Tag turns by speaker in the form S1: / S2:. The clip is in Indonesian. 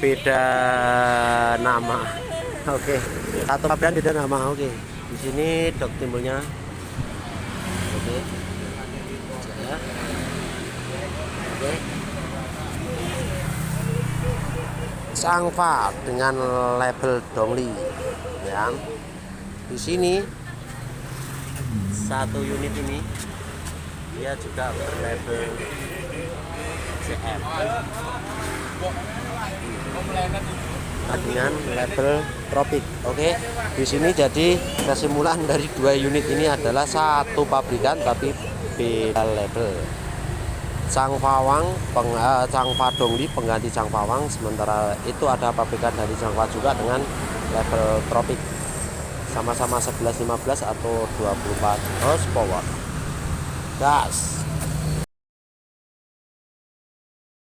S1: beda nama. Oke, satu pabrikan beda nama. Oke, di sini dok timbulnya. Oke, ya. Oke, Changfa dengan label Dongli, ya. Di sini satu unit ini dia juga berlabel CM dengan label Tropic. Oke, di sini jadi kesimpulan dari dua unit ini adalah satu pabrikan tapi beda label. Changfa Dongli pengganti Changfa Wang, sementara itu ada pabrikan dari Changfa juga dengan label Tropic, sama-sama 1115 atau 24 horsepower. Gas.